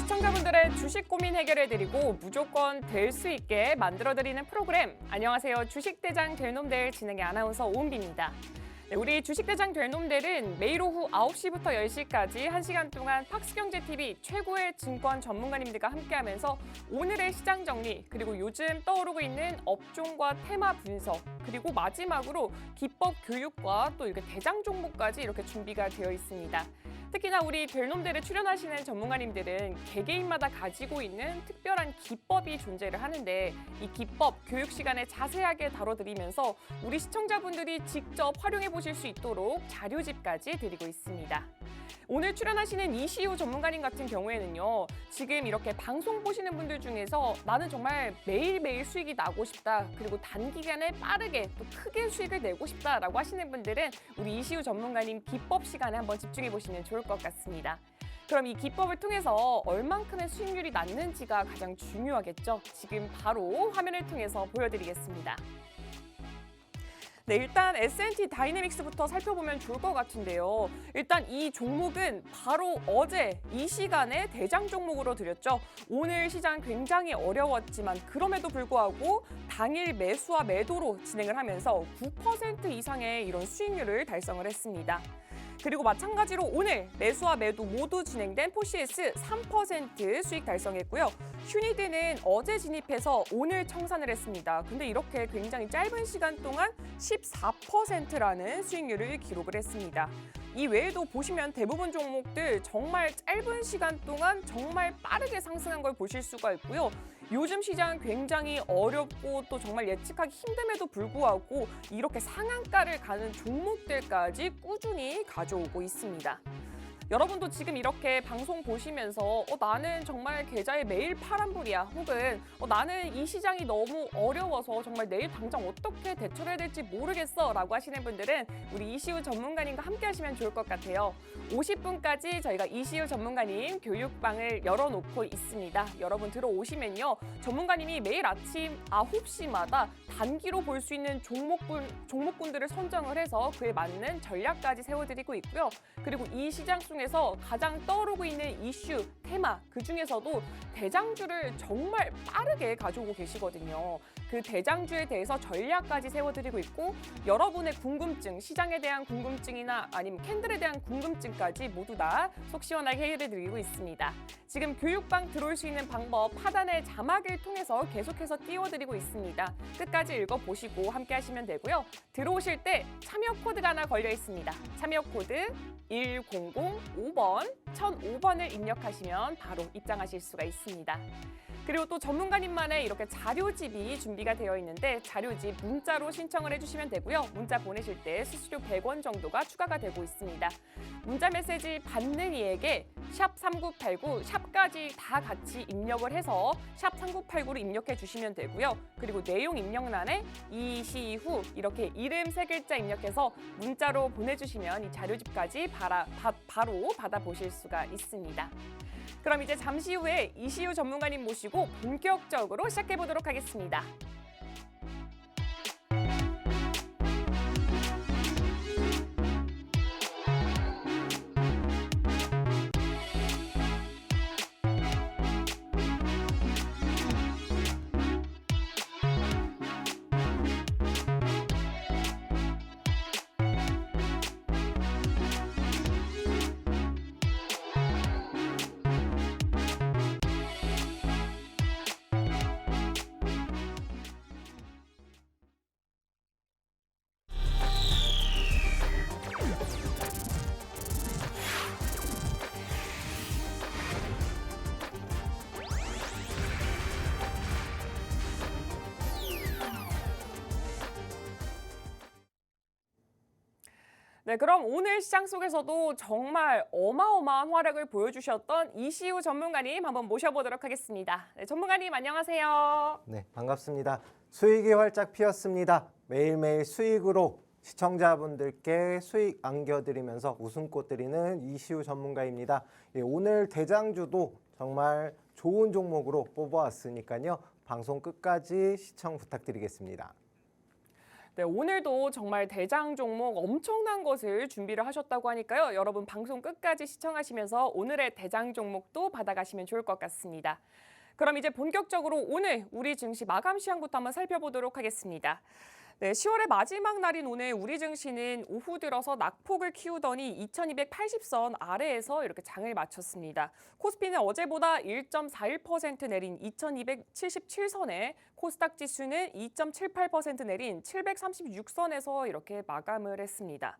시청자분들의 주식 고민 해결해드리고 무조건 될 수 있게 만들어드리는 프로그램. 안녕하세요. 주식대장 될 놈들 진행의 아나운서 오은비입니다. 네, 우리 주식대장 될 놈들은 매일 오후 9시부터 10시까지 1시간 동안 팍스경제TV 최고의 증권 전문가님들과 함께하면서 오늘의 시장 정리, 그리고 요즘 떠오르고 있는 업종과 테마 분석, 그리고 마지막으로 기법 교육과 또 이렇게 대장 종목까지 이렇게 준비가 되어 있습니다. 특히나 우리 될 놈들에 출연하시는 전문가님들은 개개인마다 가지고 있는 특별한 기법이 존재를 하는데 이 기법 교육 시간에 자세하게 다뤄드리면서 우리 시청자분들이 직접 활용해 보실 수 있도록 자료집까지 드리고 있습니다. 오늘 출연하시는 이시우 전문가님 같은 경우에는요, 지금 이렇게 방송 보시는 분들 중에서 나는 정말 매일매일 수익이 나고 싶다, 그리고 단기간에 빠르게 또 크게 수익을 내고 싶다라고 하시는 분들은 우리 이시우 전문가님 기법 시간에 한번 집중해 보시면 좋을 것 같습니다. 그럼 이 기법을 통해서 얼만큼의 수익률이 났는지가 가장 중요하겠죠? 지금 바로 화면을 통해서 보여드리겠습니다. 네, 일단 S&T 다이내믹스부터 살펴보면 좋을 것 같은데요. 일단 이 종목은 바로 어제 이 시간에 대장 종목으로 드렸죠. 오늘 시장 굉장히 어려웠지만 그럼에도 불구하고 당일 매수와 매도로 진행을 하면서 9% 이상의 이런 수익률을 달성을 했습니다. 그리고 마찬가지로 오늘 매수와 매도 모두 진행된 포시에스 3% 수익 달성했고요. 휴니드는 어제 진입해서 오늘 청산을 했습니다. 근데 이렇게 굉장히 짧은 시간 동안 14%라는 수익률을 기록을 했습니다. 이 외에도 보시면 대부분 종목들 정말 짧은 시간 동안 정말 빠르게 상승한 걸 보실 수가 있고요. 요즘 시장 굉장히 어렵고 또 정말 예측하기 힘듦에도 불구하고 이렇게 상한가를 가는 종목들까지 꾸준히 가져오고 있습니다. 여러분도 지금 이렇게 방송 보시면서 나는 정말 계좌에 매일 파란불이야, 혹은 나는 이 시장이 너무 어려워서 정말 내일 당장 어떻게 대처를 해야 될지 모르겠어 라고 하시는 분들은 우리 이시우 전문가님과 함께 하시면 좋을 것 같아요. 50분까지 저희가 이시우 전문가님 교육방을 열어놓고 있습니다. 여러분 들어오시면요, 전문가님이 매일 아침 9시마다 단기로 볼 수 있는 종목군들을 선정을 해서 그에 맞는 전략까지 세워드리고 있고요. 그리고 이 시장 중에서 가장 떠오르고 있는 이슈, 테마, 그중에서도 대장주를 정말 빠르게 가져오고 계시거든요. 그 대장주에 대해서 전략까지 세워드리고 있고, 여러분의 궁금증, 시장에 대한 궁금증이나 아니면 캔들에 대한 궁금증까지 모두 다 속 시원하게 해결해드리고 있습니다. 지금 교육방 들어올 수 있는 방법 하단의 자막을 통해서 계속해서 띄워드리고 있습니다. 끝까지 읽어보시고 함께 하시면 되고요. 들어오실 때 참여 코드가 하나 걸려 있습니다. 참여 코드 1005번, 1005번을 입력하시면 바로 입장하실 수가 있습니다. 그리고 또 전문가님만의 이렇게 자료집이 준비가 되어 있는데 자료집 문자로 신청을 해주시면 되고요. 문자 보내실 때 수수료 100원 정도가 추가가 되고 있습니다. 문자 메시지 받는 이에게 샵 3989, 샵까지 다 같이 입력을 해서 샵 3989로 입력해 주시면 되고요. 그리고 내용 입력란에 이시후 이렇게 이름 3글자 입력해서 문자로 보내주시면 이 자료집까지 바로 받아보실 수가 있습니다. 그럼 이제 잠시 후에 이시우 전문가님 모시고 본격적으로 시작해 보도록 하겠습니다. 네, 그럼 오늘 시장 속에서도 정말 어마어마한 활약을 보여주셨던 이시우 전문가님 한번 모셔보도록 하겠습니다. 네, 전문가님 안녕하세요. 네, 반갑습니다. 수익이 활짝 피었습니다. 매일매일 수익으로 시청자분들께 수익 안겨드리면서 웃음꽃 드리는 이시우 전문가입니다. 예, 오늘 대장주도 정말 좋은 종목으로 뽑아왔으니까요. 방송 끝까지 시청 부탁드리겠습니다. 네, 오늘도 정말 대장 종목 엄청난 것을 준비를 하셨다고 하니까요. 여러분 방송 끝까지 시청하시면서 오늘의 대장 종목도 받아가시면 좋을 것 같습니다. 그럼 이제 본격적으로 오늘 우리 증시 마감 시황부터 한번 살펴보도록 하겠습니다. 네, 10월의 마지막 날인 오늘 우리 증시는 오후 들어서 낙폭을 키우더니 2280선 아래에서 이렇게 장을 마쳤습니다. 코스피는 어제보다 1.41% 내린 2277선에 코스닥 지수는 2.78% 내린 736선에서 이렇게 마감을 했습니다.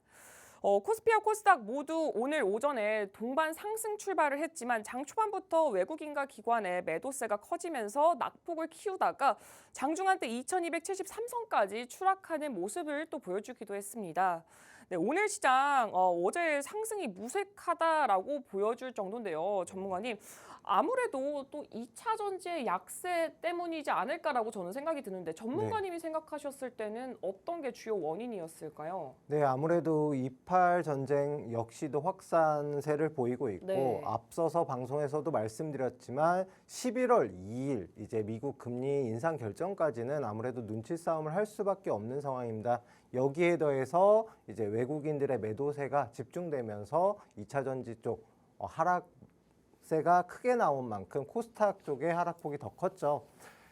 코스피와 코스닥 모두 오늘 오전에 동반 상승 출발을 했지만 장 초반부터 외국인과 기관의 매도세가 커지면서 낙폭을 키우다가 장중한 때 2273선까지 추락하는 모습을 또 보여주기도 했습니다. 네, 오늘 시장 어제 상승이 무색하다라고 보여줄 정도인데요. 전문가님, 아무래도 또 2차 전지의 약세 때문이지 않을까라고 저는 생각이 드는데 전문가님이 생각하셨을 때는 어떤 게 주요 원인이었을까요? 네, 아무래도 28 전쟁 역시도 확산세를 보이고 있고 네. 앞서서 방송에서도 말씀드렸지만 11월 2일 이제 미국 금리 인상 결정까지는 아무래도 눈치 싸움을 할 수밖에 없는 상황입니다. 여기에 더해서 이제 외국인들의 매도세가 집중되면서 2차 전지 쪽 하락세가 크게 나온 만큼 코스닥 쪽의 하락폭이 더 컸죠.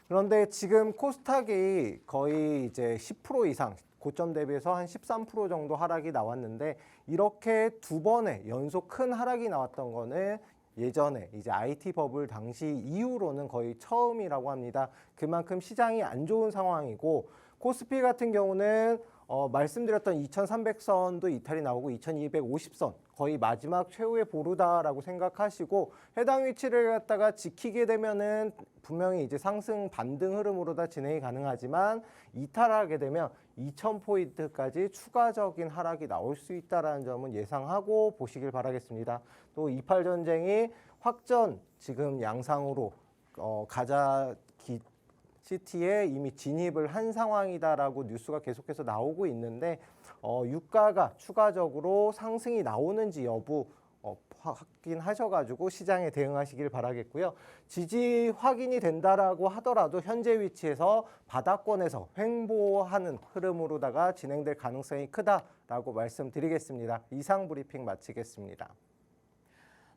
그런데 지금 코스닥이 거의 이제 10% 이상 고점 대비해서 한 13% 정도 하락이 나왔는데 이렇게 두 번의 연속 큰 하락이 나왔던 거는 예전에 이제 IT 버블 당시 이후로는 거의 처음이라고 합니다. 그만큼 시장이 안 좋은 상황이고 코스피 같은 경우는 말씀드렸던 2300선도 이탈이 나오고 2250선 거의 마지막 최후의 보루다라고 생각하시고 해당 위치를 갖다가 지키게 되면은 분명히 이제 상승 반등 흐름으로 다 진행이 가능하지만 이탈하게 되면 2000포인트까지 추가적인 하락이 나올 수 있다는 점은 예상하고 보시길 바라겠습니다. 또 28 전쟁이 확전 지금 양상으로 가자 시티에 이미 진입을 한 상황이다라고 뉴스가 계속해서 나오고 있는데 유가가 추가적으로 상승이 나오는지 여부 확인하셔가지고 시장에 대응하시길 바라겠고요. 지지 확인이 된다라고 하더라도 현재 위치에서 바닥권에서 횡보하는 흐름으로다가 진행될 가능성이 크다라고 말씀드리겠습니다. 이상 브리핑 마치겠습니다.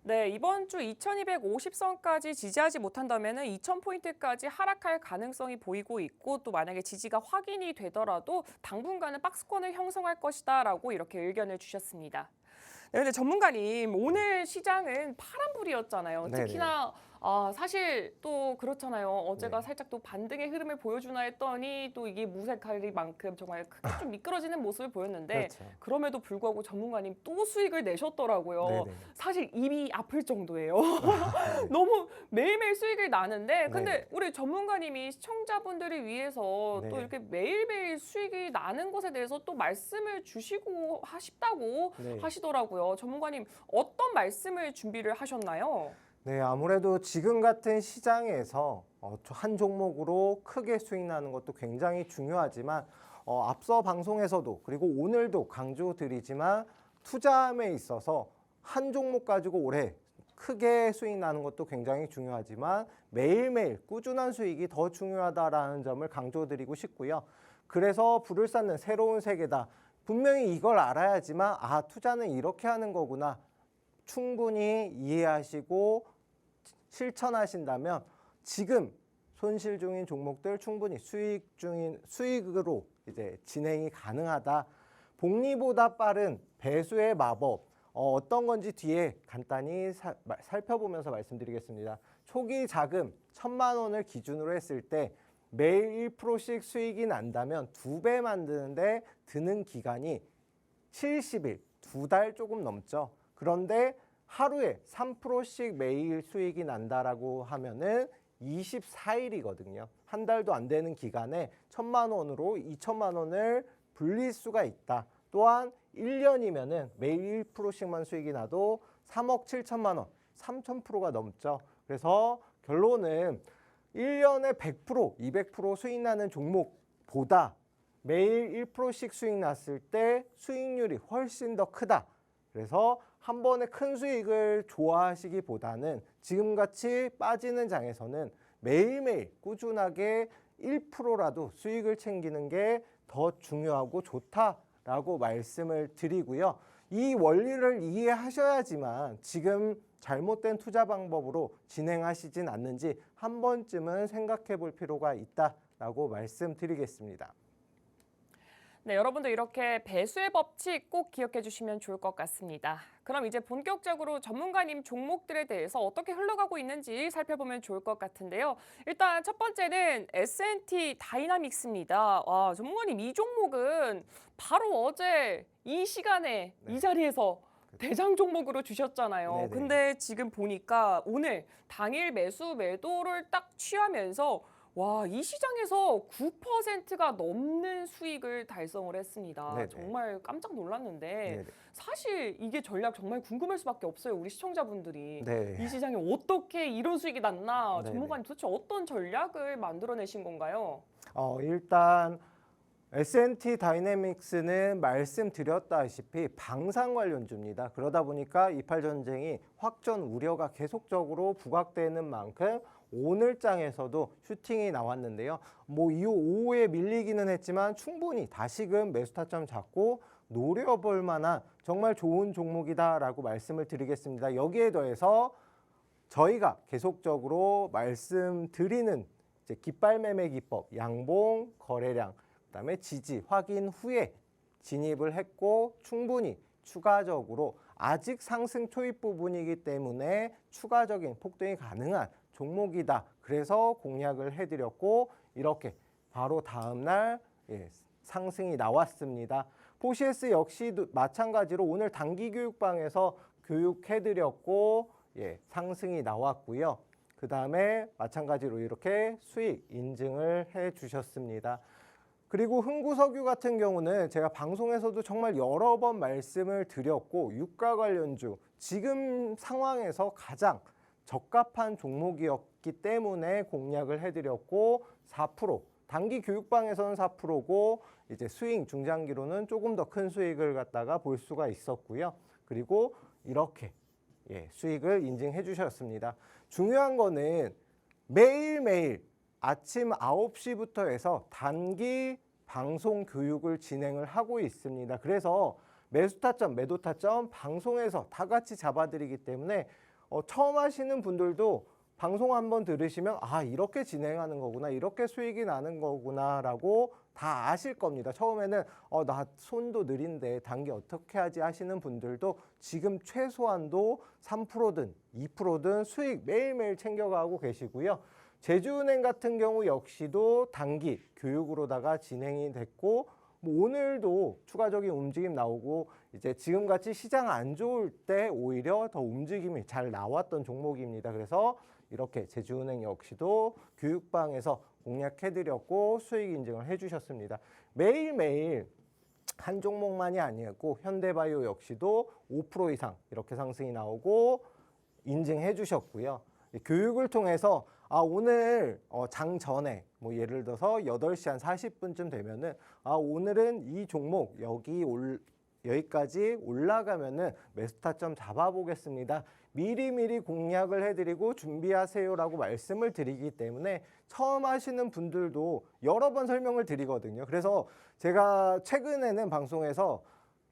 네, 이번 주 2250선까지 지지하지 못한다면 2000포인트까지 하락할 가능성이 보이고 있고 또 만약에 지지가 확인이 되더라도 당분간은 박스권을 형성할 것이다라고 이렇게 의견을 주셨습니다. 네, 근데 전문가님, 오늘 시장은 파란불이었잖아요. 네네. 특히나 사실 또 그렇잖아요. 어제가 네. 살짝 또 반등의 흐름을 보여주나 했더니 또 이게 무색할 만큼 정말 크게 좀 미끄러지는 모습을 보였는데 그렇죠. 그럼에도 불구하고 전문가님 또 수익을 내셨더라고요. 네네. 사실 입이 아플 정도예요. 너무 매일매일 수익을 나는데 근데 네네. 우리 전문가님이 시청자분들을 위해서 네. 또 이렇게 매일매일 수익이 나는 것에 대해서 또 말씀을 주시고 싶다고 네. 하시더라고요. 전문가님 어떤 말씀을 준비를 하셨나요? 네, 아무래도 지금 같은 시장에서 한 종목으로 크게 수익 나는 것도 굉장히 중요하지만 앞서 방송에서도 그리고 오늘도 강조드리지만 투자함에 있어서 한 종목 가지고 올해 크게 수익 나는 것도 굉장히 중요하지만 매일매일 꾸준한 수익이 더 중요하다라는 점을 강조드리고 싶고요. 그래서 불을 쌓는 새로운 세계다. 분명히 이걸 알아야지만 투자는 이렇게 하는 거구나. 충분히 이해하시고 실천하신다면 지금 손실 중인 종목들 충분히 수익으로 이제 진행이 가능하다. 복리보다 빠른 배수의 마법 어떤 건지 뒤에 간단히 살펴보면서 말씀드리겠습니다. 초기 자금 1000만 원을 기준으로 했을 때 매일 1%씩 수익이 난다면 2배 만드는데 드는 기간이 70일, 2달 조금 넘죠. 그런데 하루에 3%씩 매일 수익이 난다라고 하면은 24일이거든요. 한 달도 안 되는 기간에 1000만 원으로 2000만 원을 불릴 수가 있다. 또한 1년이면은 매일 1%씩만 수익이 나도 3억 7천만 원, 3000%가 넘죠. 그래서 결론은 1년에 100%, 200% 수익 나는 종목보다 매일 1%씩 수익 났을 때 수익률이 훨씬 더 크다. 그래서 한 번에 큰 수익을 좋아하시기보다는 지금같이 빠지는 장에서는 매일매일 꾸준하게 1%라도 수익을 챙기는 게 더 중요하고 좋다라고 말씀을 드리고요. 이 원리를 이해하셔야지만 지금 잘못된 투자 방법으로 진행하시진 않는지 한 번쯤은 생각해 볼 필요가 있다라고 말씀드리겠습니다. 네, 여러분도 이렇게 배수의 법칙 꼭 기억해 주시면 좋을 것 같습니다. 그럼 이제 본격적으로 전문가님 종목들에 대해서 어떻게 흘러가고 있는지 살펴보면 좋을 것 같은데요. 일단 첫 번째는 S&T 다이나믹스입니다. 와, 전문가님 이 종목은 바로 어제 이 시간에 이 자리에서 대장 종목으로 주셨잖아요. 네네. 근데 지금 보니까 오늘 당일 매수 매도를 딱 취하면서 와, 이 시장에서 9%가 넘는 수익을 달성을 했습니다. 네네. 정말 깜짝 놀랐는데 네네. 사실 이게 전략 정말 궁금할 수밖에 없어요. 우리 시청자분들이. 네. 이 시장에 어떻게 이런 수익이 났나? 네네. 전문가님 도대체 어떤 전략을 만들어내신 건가요? 일단 S&T 다이내믹스는 말씀드렸다시피 방산 관련주입니다. 그러다 보니까 이팔 전쟁이 확전 우려가 계속적으로 부각되는 만큼 오늘 장에서도 슈팅이 나왔는데요. 뭐 이후 오후에 밀리기는 했지만 충분히 다시금 매수 타점 잡고 노려볼 만한 정말 좋은 종목이다라고 말씀을 드리겠습니다. 여기에 더해서 저희가 계속적으로 말씀드리는 이제 깃발 매매 기법, 양봉, 거래량, 그다음에 지지 확인 후에 진입을 했고 충분히 추가적으로 아직 상승 초입 부분이기 때문에 추가적인 폭등이 가능한 종목이다. 그래서 공략을 해드렸고 이렇게 바로 다음 날 상승이 나왔습니다. 포시에스 역시도 마찬가지로 오늘 단기 교육방에서 교육해드렸고 상승이 나왔고요. 그 다음에 마찬가지로 이렇게 수익 인증을 해주셨습니다. 그리고 흥구석유 같은 경우는 제가 방송에서도 정말 여러 번 말씀을 드렸고 유가 관련주 지금 상황에서 가장 적합한 종목이었기 때문에 공략을 해드렸고 4% 단기 교육방에서는 4%고 이제 스윙 중장기로는 조금 더 큰 수익을 갖다가 볼 수가 있었고요. 그리고 이렇게 수익을 인증해 주셨습니다. 중요한 거는 매일매일 아침 9시부터 해서 단기 방송 교육을 진행을 하고 있습니다. 그래서 매수 타점, 매도 타점 방송에서 다 같이 잡아드리기 때문에 처음 하시는 분들도 방송 한번 들으시면 아 이렇게 진행하는 거구나 이렇게 수익이 나는 거구나 라고 다 아실 겁니다. 처음에는 나 손도 느린데 단기 어떻게 하지 하시는 분들도 지금 최소한도 3%든 2%든 수익 매일매일 챙겨가고 계시고요. 제주은행 같은 경우 역시도 단기 교육으로다가 진행이 됐고 오늘도 추가적인 움직임 나오고 이제 지금같이 시장 안 좋을 때 오히려 더 움직임이 잘 나왔던 종목입니다. 그래서 이렇게 제주은행 역시도 교육방에서 공략해드렸고 수익 인증을 해주셨습니다. 매일매일 한 종목만이 아니었고 현대바이오 역시도 5% 이상 이렇게 상승이 나오고 인증해 주셨고요. 교육을 통해서 오늘 장 전에 뭐 예를 들어서 8시 한 40분쯤 되면은 오늘은 이 종목 여기까지 올라가면은 매수 타점 잡아보겠습니다. 미리미리 공략을 해드리고 준비하세요라고 말씀을 드리기 때문에 처음 하시는 분들도 여러 번 설명을 드리거든요. 그래서 제가 최근에는 방송에서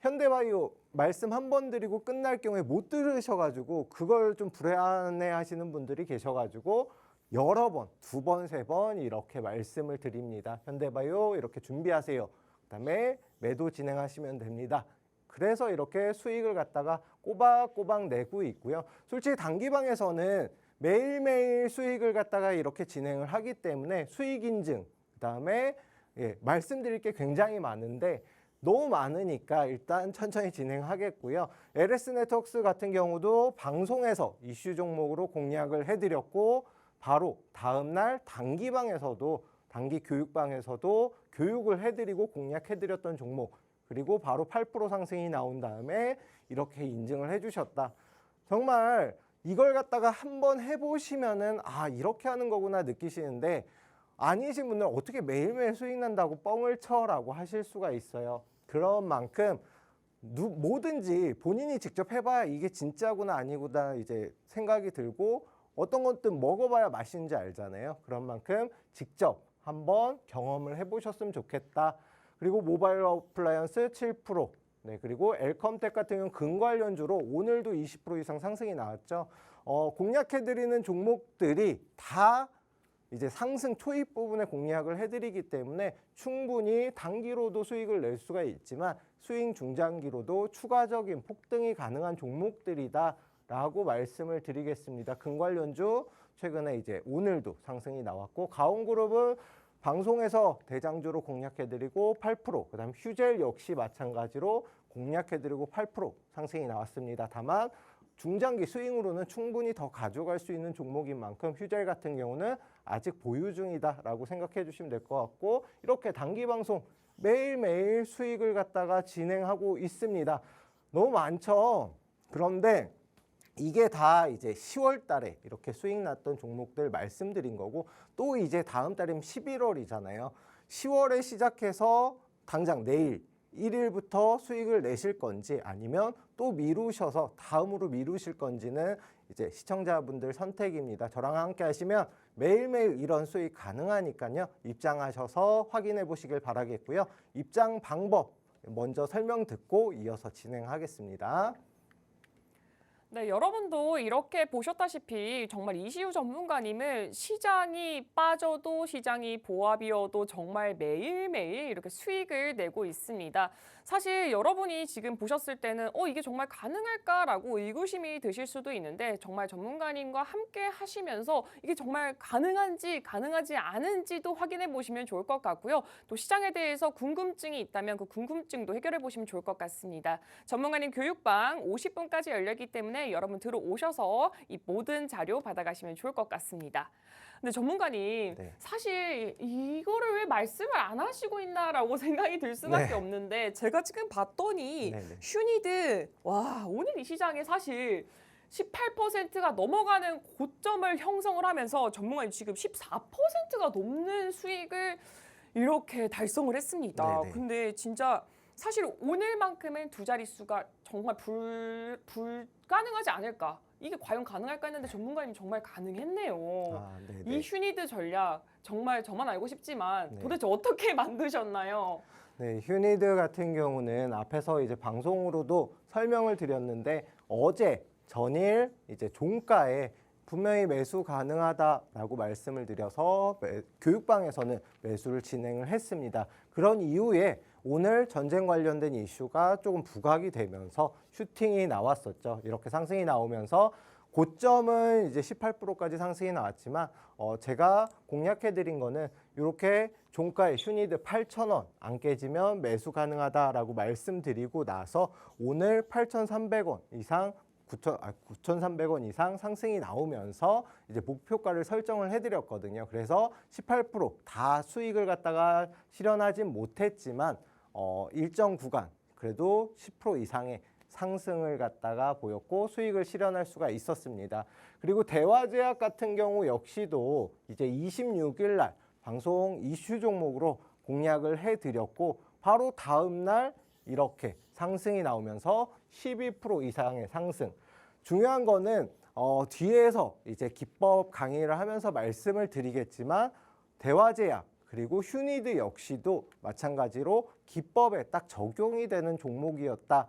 현대바이오 말씀 한 번 드리고 끝날 경우에 못 들으셔가지고 그걸 좀 불안해 하시는 분들이 계셔가지고 여러 번, 2번, 3번 이렇게 말씀을 드립니다. 현대바이오 이렇게 준비하세요. 그다음에 매도 진행하시면 됩니다. 그래서 이렇게 수익을 갖다가 꼬박꼬박 내고 있고요. 솔직히 단기방에서는 매일매일 수익을 갖다가 이렇게 진행을 하기 때문에 수익 인증, 그다음에 말씀드릴 게 굉장히 많은데 너무 많으니까 일단 천천히 진행하겠고요. LS 네트워크스 같은 경우도 방송에서 이슈 종목으로 공략을 해드렸고 바로 다음날 단기방에서도 단기 교육방에서도 교육을 해드리고 공략해드렸던 종목 그리고 바로 8% 상승이 나온 다음에 이렇게 인증을 해주셨다. 정말 이걸 갖다가 한번 해보시면은 이렇게 하는 거구나 느끼시는데 아니신 분들은 어떻게 매일매일 수익 난다고 뻥을 쳐라고 하실 수가 있어요. 그런 만큼 뭐든지 본인이 직접 해봐야 이게 진짜구나 아니구나 이제 생각이 들고 어떤 것든 먹어봐야 맛있는지 알잖아요. 그런 만큼 직접 한번 경험을 해보셨으면 좋겠다. 그리고 모바일 어플라이언스 7%. 네, 그리고 엘컴텍 같은 경우는 근관련주로 오늘도 20% 이상 상승이 나왔죠. 공략해드리는 종목들이 다 이제 상승 초입 부분에 공략을 해드리기 때문에 충분히 단기로도 수익을 낼 수가 있지만 스윙 중장기로도 추가적인 폭등이 가능한 종목들이다라고 말씀을 드리겠습니다. 근관련주 최근에 이제 오늘도 상승이 나왔고 가온그룹은 방송에서 대장주로 공략해드리고 8%, 그다음 휴젤 역시 마찬가지로 공략해드리고 8% 상승이 나왔습니다. 다만 중장기 스윙으로는 충분히 더 가져갈 수 있는 종목인 만큼 휴젤 같은 경우는 아직 보유 중이다라고 생각해 주시면 될 것 같고 이렇게 단기 방송 매일매일 수익을 갖다가 진행하고 있습니다. 너무 많죠? 그런데 이게 다 이제 10월 달에 이렇게 수익 났던 종목들 말씀드린 거고 또 이제 다음 달이면 11월이잖아요. 10월에 시작해서 당장 내일 1일부터 수익을 내실 건지 아니면 또 미루셔서 다음으로 미루실 건지는 이제 시청자분들 선택입니다. 저랑 함께 하시면 매일매일 이런 수익 가능하니까요. 입장하셔서 확인해 보시길 바라겠고요. 입장 방법 먼저 설명 듣고 이어서 진행하겠습니다. 네, 여러분도 이렇게 보셨다시피 정말 이시우 전문가님은 시장이 빠져도 시장이 보합이어도 정말 매일매일 이렇게 수익을 내고 있습니다. 사실 여러분이 지금 보셨을 때는 이게 정말 가능할까라고 의구심이 드실 수도 있는데 정말 전문가님과 함께 하시면서 이게 정말 가능한지 가능하지 않은지도 확인해 보시면 좋을 것 같고요. 또 시장에 대해서 궁금증이 있다면 그 궁금증도 해결해 보시면 좋을 것 같습니다. 전문가님 교육방 50분까지 열리기 때문에 여러분 들어오셔서 이 모든 자료 받아가시면 좋을 것 같습니다. 근데 전문가님, 네. 사실 이거를 왜 말씀을 안 하시고 있나라고 생각이 들 수밖에 네. 없는데 제가 지금 봤더니 네네. 슈니드, 와, 오늘 이 시장에 사실 18%가 넘어가는 고점을 형성을 하면서 전문가님 지금 14%가 넘는 수익을 이렇게 달성을 했습니다. 네네. 근데 진짜 사실 오늘만큼은 두 자릿수가 정말 불가능하지 않을까. 이게 과연 가능할까 했는데 전문가님 정말 가능했네요. 네네. 이 휴니드 전략 정말 저만 알고 싶지만 네. 도대체 어떻게 만드셨나요? 네, 휴니드 같은 경우는 앞에서 이제 방송으로도 설명을 드렸는데 어제 전일 이제 종가에 분명히 매수 가능하다라고 말씀을 드려서 교육방에서는 매수를 진행을 했습니다. 그런 이후에 오늘 전쟁 관련된 이슈가 조금 부각이 되면서 슈팅이 나왔었죠. 이렇게 상승이 나오면서 고점은 이제 18%까지 상승이 나왔지만 제가 공략해드린 거는 이렇게 종가의 휴니드 8,000원 안 깨지면 매수 가능하다라고 말씀드리고 나서 오늘 8,300원 이상 9,300원 이상 상승이 나오면서 이제 목표가를 설정을 해드렸거든요. 그래서 18%다 수익을 갖다가 실현하진 못했지만 일정 구간 그래도 10% 이상의 상승을 갖다가 보였고 수익을 실현할 수가 있었습니다. 그리고 대화제약 같은 경우 역시도 이제 26일 날 방송 이슈 종목으로 공략을 해드렸고 바로 다음 날 이렇게 상승이 나오면서 12% 이상의 상승. 중요한 거는 뒤에서 이제 기법 강의를 하면서 말씀을 드리겠지만 대화제약 그리고 휴니드 역시도 마찬가지로 기법에 딱 적용이 되는 종목이었다.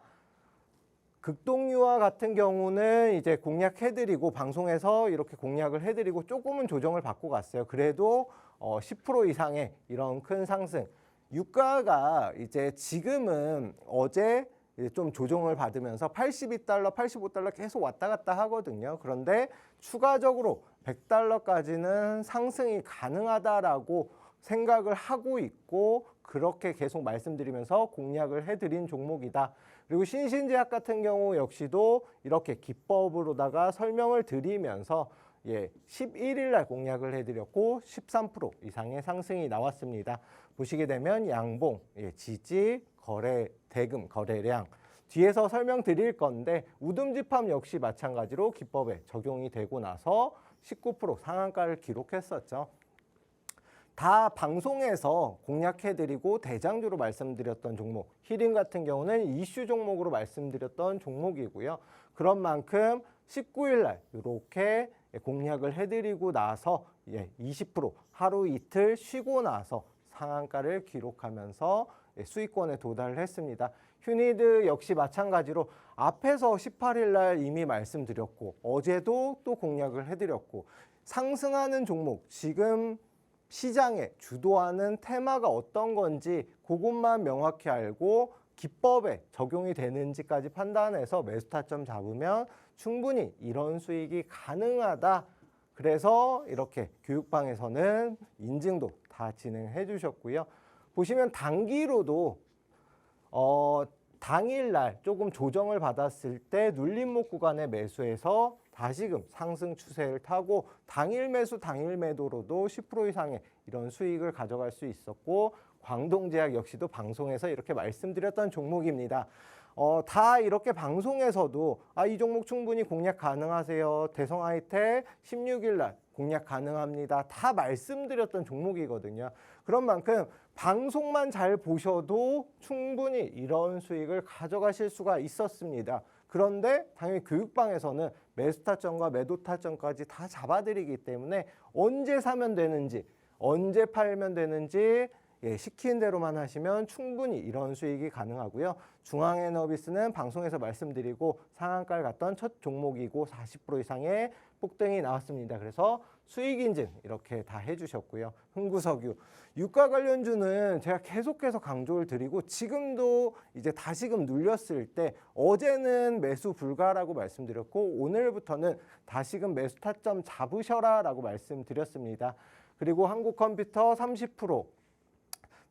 극동유화 같은 경우는 이제 공략해드리고 방송에서 이렇게 공략을 해드리고 조금은 조정을 받고 갔어요. 그래도 10% 이상의 이런 큰 상승. 유가가 이제 지금은 어제 좀 조정을 받으면서 82달러, 85달러 계속 왔다 갔다 하거든요. 그런데 추가적으로 100달러까지는 상승이 가능하다라고 생각을 하고 있고 그렇게 계속 말씀드리면서 공략을 해드린 종목이다. 그리고 신신제약 같은 경우 역시도 이렇게 기법으로다가 설명을 드리면서 11일 날 공략을 해드렸고 13% 이상의 상승이 나왔습니다. 보시게 되면 양봉, 지지, 거래, 대금, 거래량 뒤에서 설명드릴 건데 우듬지팜 역시 마찬가지로 기법에 적용이 되고 나서 19% 상한가를 기록했었죠. 다 방송에서 공략해드리고 대장주로 말씀드렸던 종목, 히림 같은 경우는 이슈 종목으로 말씀드렸던 종목이고요. 그런 만큼 19일 날 이렇게 공략을 해드리고 나서 20% 하루 이틀 쉬고 나서 상한가를 기록하면서 수익권에 도달을 했습니다. 휴니드 역시 마찬가지로 앞에서 18일 날 이미 말씀드렸고 어제도 또 공략을 해드렸고 상승하는 종목 지금 시장에 주도하는 테마가 어떤 건지 그것만 명확히 알고 기법에 적용이 되는지까지 판단해서 매수 타점 잡으면 충분히 이런 수익이 가능하다. 그래서 이렇게 교육방에서는 인증도 다 진행해 주셨고요. 보시면 단기로도 당일날 조금 조정을 받았을 때 눌림목 구간에 매수해서 다시금 상승 추세를 타고 당일 매수 당일 매도로도 10% 이상의 이런 수익을 가져갈 수 있었고 광동제약 역시도 방송에서 이렇게 말씀드렸던 종목입니다. 다 이렇게 방송에서도 이 종목 충분히 공략 가능하세요. 대성하이텍 16일 날 공략 가능합니다. 다 말씀드렸던 종목이거든요. 그런 만큼 방송만 잘 보셔도 충분히 이런 수익을 가져가실 수가 있었습니다. 그런데 당연히 교육방에서는 매수 타점과 매도 타점까지 다 잡아드리기 때문에 언제 사면 되는지 언제 팔면 되는지 시키는 대로만 하시면 충분히 이런 수익이 가능하고요. 중앙에너비스는 방송에서 말씀드리고 상한가를 갔던 첫 종목이고 40% 이상의 폭등이 나왔습니다. 그래서 수익 인증 이렇게 다 해주셨고요. 흥구석유, 유가 관련주는 제가 계속해서 강조를 드리고 지금도 이제 다시금 눌렸을 때 어제는 매수 불가라고 말씀드렸고 오늘부터는 다시금 매수 타점 잡으셔라라고 말씀드렸습니다. 그리고 한국컴퓨터 30%.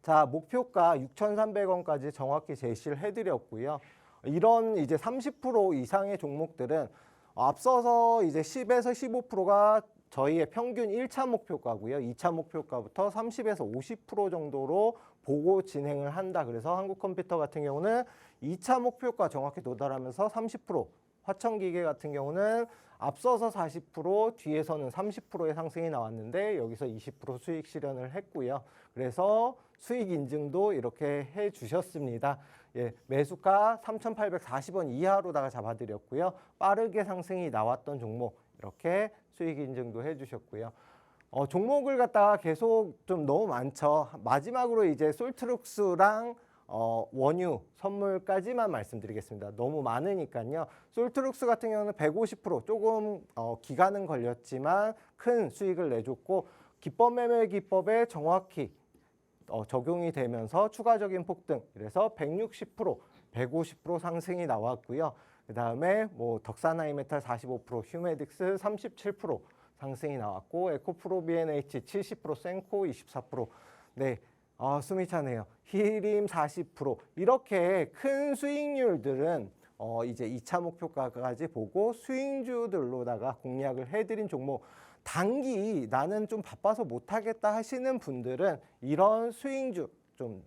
자, 목표가 6,300원까지 정확히 제시를 해드렸고요. 이런 이제 30% 이상의 종목들은 앞서서 이제 10에서 15%가 저희의 평균 1차 목표가고요. 2차 목표가부터 30에서 50% 정도로 보고 진행을 한다. 그래서 한국컴퓨터 같은 경우는 2차 목표가 정확히 도달하면서 30%, 화천기계 같은 경우는 앞서서 40%, 뒤에서는 30%의 상승이 나왔는데 여기서 20% 수익 실현을 했고요. 그래서 수익 인증도 이렇게 해 주셨습니다. 매수가 3,840원 이하로다가 잡아드렸고요. 빠르게 상승이 나왔던 종목 이렇게 수익 인증도 해 주셨고요. 종목을 갖다가 계속 좀 너무 많죠. 마지막으로 이제 솔트룩스랑 원유 선물까지만 말씀드리겠습니다. 너무 많으니까요. 솔트룩스 같은 경우는 150% 조금 기간은 걸렸지만 큰 수익을 내줬고 기법 매매 기법에 정확히 적용이 되면서 추가적인 폭등, 그래서 160%, 150% 상승이 나왔고요. 그 다음에 뭐 덕산하이메탈 45%, 휴메딕스 37% 상승이 나왔고 에코프로 B&H 70%, 센코 24%. 네, 숨이 차네요. 히림 40%. 이렇게 큰 수익률들은 이제 2차 목표가까지 보고 수익주들로다가 공략을 해드린 종목. 단기 나는 좀 바빠서 못하겠다 하시는 분들은 이런 수익주 좀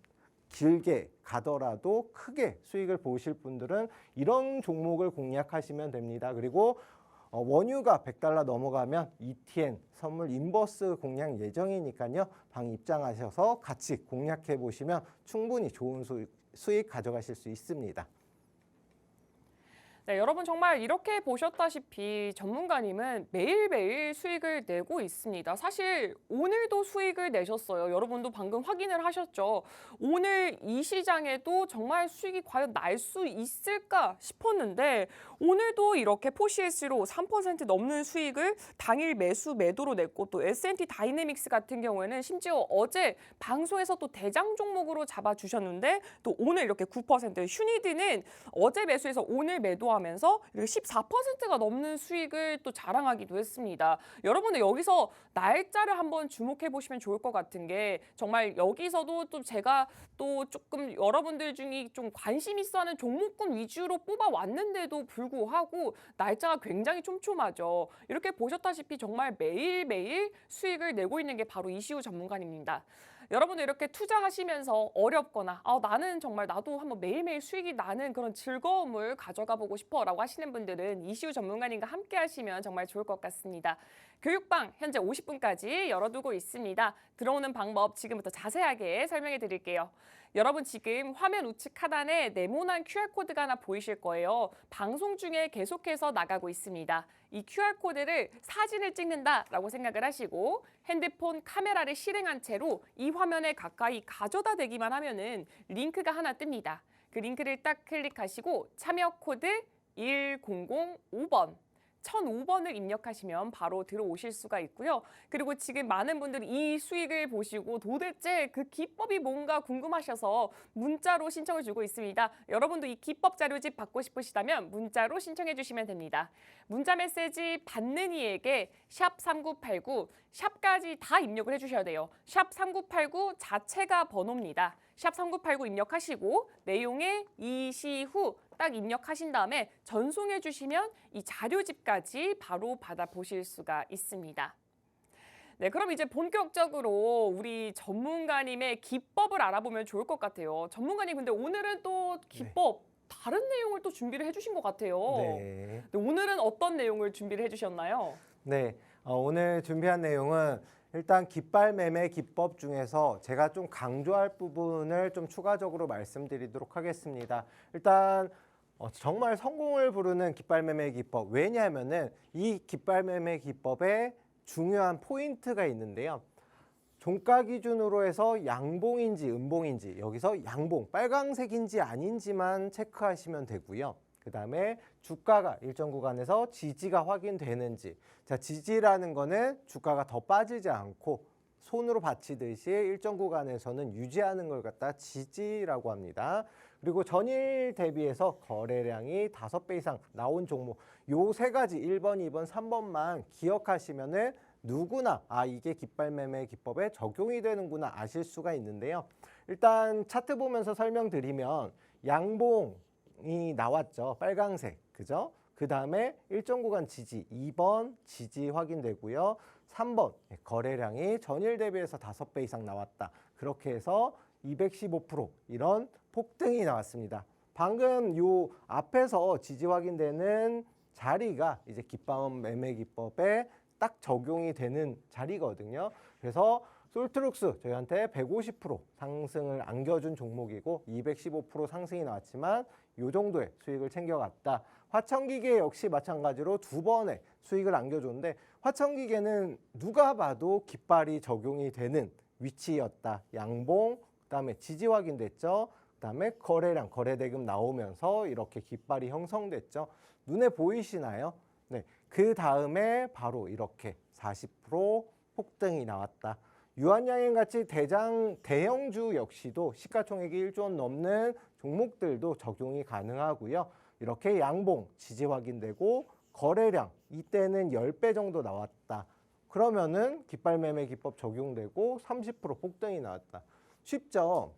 길게 가더라도 크게 수익을 보실 분들은 이런 종목을 공략하시면 됩니다. 그리고 원유가 $100 넘어가면 ETN 선물 인버스 공략 예정이니까요. 방 입장하셔서 같이 공략해 보시면 충분히 좋은 수익 가져가실 수 있습니다. 네, 여러분 정말 이렇게 보셨다시피 전문가님은 매일매일 수익을 내고 있습니다. 사실 오늘도 수익을 내셨어요. 여러분도 방금 확인을 하셨죠. 오늘 이 시장에도 정말 수익이 과연 날 수 있을까 싶었는데 오늘도 이렇게 포시에스로 3% 넘는 수익을 당일 매수 매도로 냈고 또 S&T 다이내믹스 같은 경우에는 심지어 어제 방송에서 또 대장 종목으로 잡아주셨는데 또 오늘 이렇게 9%, 휴니드는 어제 매수해서 오늘 매도하면서 이렇게 14%가 넘는 수익을 또 자랑하기도 했습니다. 여러분들 여기서 날짜를 한번 주목해 보시면 좋을 것 같은 게 정말 여기서도 또 제가 또 조금 여러분들 중에 좀 관심 있어 하는 종목군 위주로 뽑아왔는데도 불구하고 날짜가 굉장히 촘촘하죠. 이렇게 보셨다시피 정말 매일매일 수익을 내고 있는 게 바로 이시우 전문가입니다. 여러분들 이렇게 투자하시면서 어렵거나 나는 정말 나도 한번 매일매일 수익이 나는 그런 즐거움을 가져가 보고 싶어 라고 하시는 분들은 이시우 전문가님과 함께 하시면 정말 좋을 것 같습니다. 교육방 현재 50분까지 열어두고 있습니다. 들어오는 방법 지금부터 자세하게 설명해 드릴게요. 여러분 지금 화면 우측 하단에 네모난 QR코드가 하나 보이실 거예요. 방송 중에 계속해서 나가고 있습니다. 이 QR코드를 사진을 찍는다라고 생각을 하시고 핸드폰 카메라를 실행한 채로 이 화면에 가까이 가져다 대기만 하면은 링크가 하나 뜹니다. 그 링크를 딱 클릭하시고 참여 코드 1005번 1005번을 입력하시면 바로 들어오실 수가 있고요. 그리고 지금 많은 분들이 이 수익을 보시고 도대체 그 기법이 뭔가 궁금하셔서 문자로 신청을 주고 있습니다. 여러분도 이 기법 자료집 받고 싶으시다면 문자로 신청해 주시면 됩니다. 문자 메시지 받는 이에게 샵 3989, 샵까지 다 입력을 해주셔야 돼요. 샵 3989 자체가 번호입니다. 샵 3989 입력하시고 내용에 이시후 딱 입력하신 다음에 전송해 주시면 이 자료집까지 바로 받아보실 수가 있습니다. 네, 그럼 이제 본격적으로 우리 전문가님의 기법을 알아보면 좋을 것 같아요. 전문가님, 근데 오늘은 또 기법, 다른 내용을 또 준비를 해주신 것 같아요. 네. 오늘은 어떤 내용을 준비를 해주셨나요? 네, 오늘 준비한 내용은 일단 깃발 매매 기법 중에서 제가 좀 강조할 부분을 좀 추가적으로 말씀드리도록 하겠습니다. 일단 정말 성공을 부르는 깃발 매매 기법. 왜냐하면은 이 깃발 매매 기법에 중요한 포인트가 있는데요. 종가 기준으로 해서 양봉인지 음봉인지, 여기서 양봉, 빨강색인지 아닌지만 체크하시면 되고요. 그 다음에 주가가 일정 구간에서 지지가 확인되는지. 자, 지지라는 거는 주가가 더 빠지지 않고 손으로 받치듯이 일정 구간에서는 유지하는 걸 갖다 지지라고 합니다. 그리고 전일 대비해서 거래량이 5배 이상 나온 종목, 요 세 가지 1번, 2번, 3번만 기억하시면은 누구나 이게 깃발 매매 기법에 적용이 되는구나 아실 수가 있는데요. 일단 차트 보면서 설명드리면 양봉이 나왔죠. 빨강색, 그죠? 그 다음에 일정 구간 지지, 2번 지지 확인되고요. 3번 거래량이 전일 대비해서 5배 이상 나왔다. 그렇게 해서 215% 이런 폭등이 나왔습니다. 방금 요 앞에서 지지 확인되는 자리가 이제 깃발 매매 기법에 딱 적용이 되는 자리거든요. 그래서 솔트룩스 저희한테 150% 상승을 안겨준 종목이고 215% 상승이 나왔지만 이 정도의 수익을 챙겨갔다. 화천기계 역시 마찬가지로 2번의 수익을 안겨줬는데 화천기계는 누가 봐도 깃발이 적용이 되는 위치였다. 양봉, 그다음에 지지 확인됐죠. 그다음에 거래량, 거래대금 나오면서 이렇게 깃발이 형성됐죠. 눈에 보이시나요? 네, 그 다음에 바로 이렇게 40% 폭등이 나왔다. 유한양행같이 대형주 역시도 시가총액이 1조 원 넘는 종목들도 적용이 가능하고요. 이렇게 양봉, 지지 확인되고 거래량, 이때는 10배 정도 나왔다. 그러면은 깃발 매매 기법 적용되고 30% 폭등이 나왔다. 쉽죠?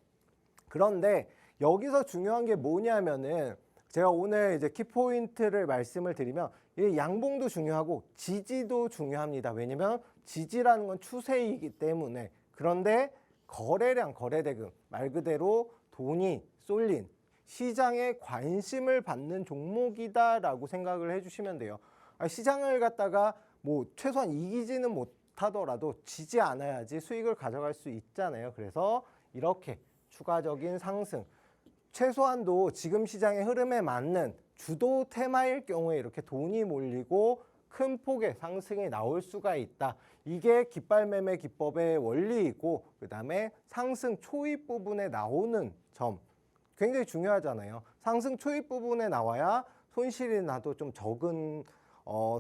그런데 여기서 중요한 게 뭐냐면은 제가 오늘 이제 키포인트를 말씀을 드리면 이 양봉도 중요하고 지지도 중요합니다. 왜냐면 지지라는 건 추세이기 때문에. 그런데 거래량, 거래대금 말 그대로 돈이 쏠린 시장에 관심을 받는 종목이다라고 생각을 해주시면 돼요. 시장을 갖다가 뭐 최소한 이기지는 못하더라도 지지 않아야지 수익을 가져갈 수 있잖아요. 그래서 이렇게 추가적인 상승, 최소한도 지금 시장의 흐름에 맞는 주도 테마일 경우에 이렇게 돈이 몰리고 큰 폭의 상승이 나올 수가 있다. 이게 깃발 매매 기법의 원리이고 그다음에 상승 초입 부분에 나오는 점 굉장히 중요하잖아요. 상승 초입 부분에 나와야 손실이 나도 좀 적은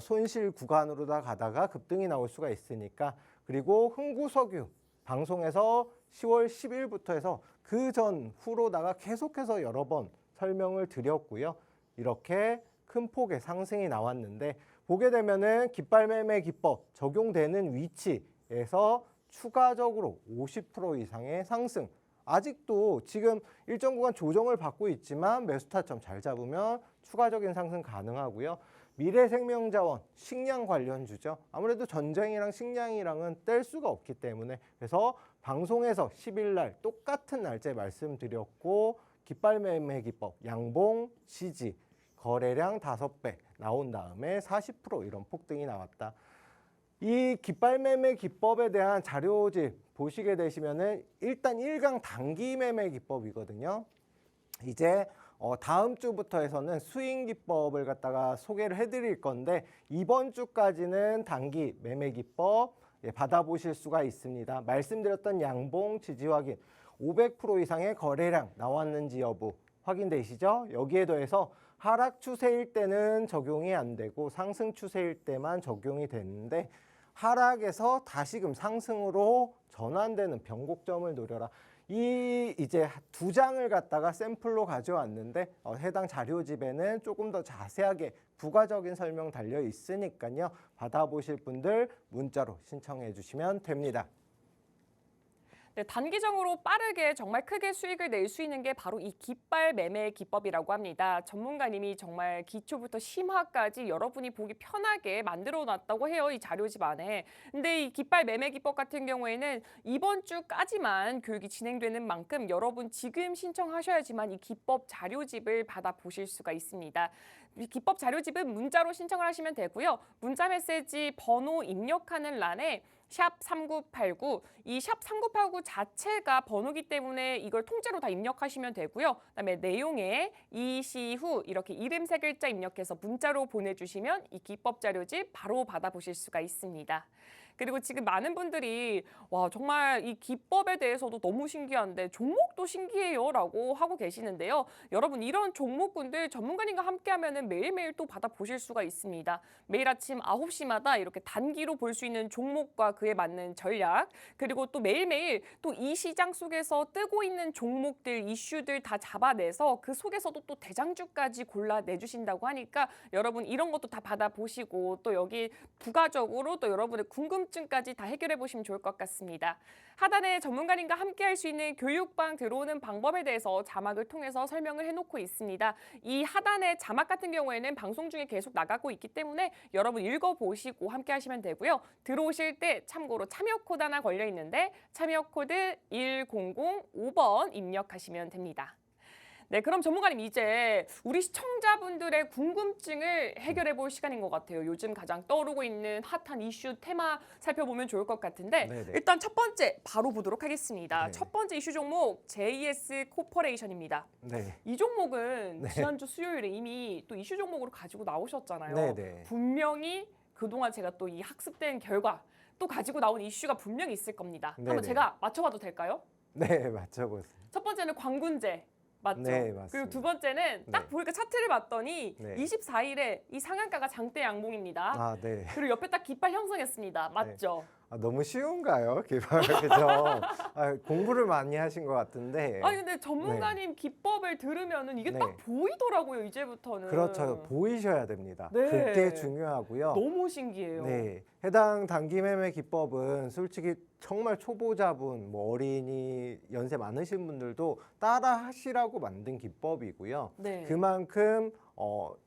손실 구간으로 가다가 급등이 나올 수가 있으니까. 그리고 흥구석유 방송에서 10월 10일부터 해서 그 전후로다가 계속해서 여러 번 설명을 드렸고요. 이렇게 큰 폭의 상승이 나왔는데 보게 되면은 깃발 매매 기법 적용되는 위치에서 추가적으로 50% 이상의 상승. 아직도 지금 일정 구간 조정을 받고 있지만 매수 타점 잘 잡으면 추가적인 상승 가능하고요. 미래생명자원, 식량 관련주죠. 아무래도 전쟁이랑 식량이랑은 뗄 수가 없기 때문에 그래서 방송에서 10일 날 똑같은 날짜에 말씀드렸고 깃발 매매 기법, 양봉, 지지, 거래량 5배 나온 다음에 40% 이런 폭등이 나왔다. 이 깃발 매매 기법에 대한 자료집 보시게 되시면은 일단 1강 단기 매매 기법이거든요. 이제 다음 주부터 해서는 스윙 기법을 갖다가 소개를 해드릴 건데 이번 주까지는 단기 매매 기법 받아보실 수가 있습니다. 말씀드렸던 양봉 지지 확인, 500% 이상의 거래량 나왔는지 여부 확인되시죠? 여기에 더해서 하락 추세일 때는 적용이 안 되고 상승 추세일 때만 적용이 되는데 하락에서 다시금 상승으로 전환되는 변곡점을 노려라. 이제 두 장을 갖다가 샘플로 가져왔는데 해당 자료집에는 조금 더 자세하게 부가적인 설명 달려 있으니까요. 받아보실 분들 문자로 신청해 주시면 됩니다. 네, 단기적으로 빠르게 정말 크게 수익을 낼 수 있는 게 바로 이 깃발 매매 기법이라고 합니다. 전문가님이 정말 기초부터 심화까지 여러분이 보기 편하게 만들어 놨다고 해요. 이 자료집 안에. 근데 이 깃발 매매 기법 같은 경우에는 이번 주까지만 교육이 진행되는 만큼 여러분 지금 신청하셔야지만 이 기법 자료집을 받아보실 수가 있습니다. 이 기법 자료집은 문자로 신청을 하시면 되고요. 문자 메시지 번호 입력하는 란에 샵 3989, 이 샵 3989 자체가 번호기 때문에 이걸 통째로 다 입력하시면 되고요. 그다음에 내용에 이시후 이렇게 이름 세 글자 입력해서 문자로 보내주시면 이 기법 자료집 바로 받아보실 수가 있습니다. 그리고 지금 많은 분들이 와 정말 이 기법에 대해서도 너무 신기한데 종목도 신기해요 라고 하고 계시는데요. 여러분 이런 종목군들 전문가님과 함께하면 매일매일 또 받아보실 수가 있습니다. 매일 아침 9시마다 이렇게 단기로 볼 수 있는 종목과 그에 맞는 전략, 그리고 또 매일매일 또 이 시장 속에서 뜨고 있는 종목들, 이슈들 다 잡아내서 그 속에서도 또 대장주까지 골라내주신다고 하니까 여러분 이런 것도 다 받아보시고 또 여기 부가적으로 또 여러분의 궁금증까지 다 해결해 보시면 좋을 것 같습니다. 하단에 전문가님과 함께 할 수 있는 교육방 들어오는 방법에 대해서 자막을 통해서 설명을 해놓고 있습니다. 이 하단의 자막 같은 경우에는 방송 중에 계속 나가고 있기 때문에 여러분 읽어보시고 함께 하시면 되고요. 들어오실 때 참고로 참여 코드 하나 걸려 있는데 참여 코드 1005번 입력하시면 됩니다. 네, 그럼 전문가님 이제 우리 시청자분들의 궁금증을 해결해 볼 시간인 것 같아요. 요즘 가장 떠오르고 있는 핫한 이슈 테마 살펴보면 좋을 것 같은데 네네. 일단 첫 번째 바로 보도록 하겠습니다. 네. 첫 번째 이슈 종목 JS 코퍼레이션입니다. 네. 이 종목은 네. 지난주 수요일에 이미 또 이슈 종목으로 가지고 나오셨잖아요. 네네. 분명히 그동안 제가 또 이 학습된 결과 또 가지고 나온 이슈가 분명히 있을 겁니다. 한번 네네. 제가 맞춰봐도 될까요? 네, 맞춰보세요. 첫 번째는 광군제. 맞죠? 네, 맞습니다. 그리고 두 번째는 딱 네. 보니까 차트를 봤더니 네. 24일에 이 상한가가 장대 양봉입니다. 아, 네. 그리고 옆에 딱 깃발 형성했습니다. 맞죠? 너무 쉬운가요? 기발 그죠? 공부를 많이 하신 것 같은데. 아니 근데 전문가님 기법을 들으면은 이게 네. 딱 보이더라고요. 이제부터는. 그렇죠. 보이셔야 됩니다. 네. 그게 중요하고요. 너무 신기해요. 네, 해당 단기 매매 기법은 솔직히 정말 초보자분, 뭐 어린이, 연세 많으신 분들도 따라 하시라고 만든 기법이고요. 네. 그만큼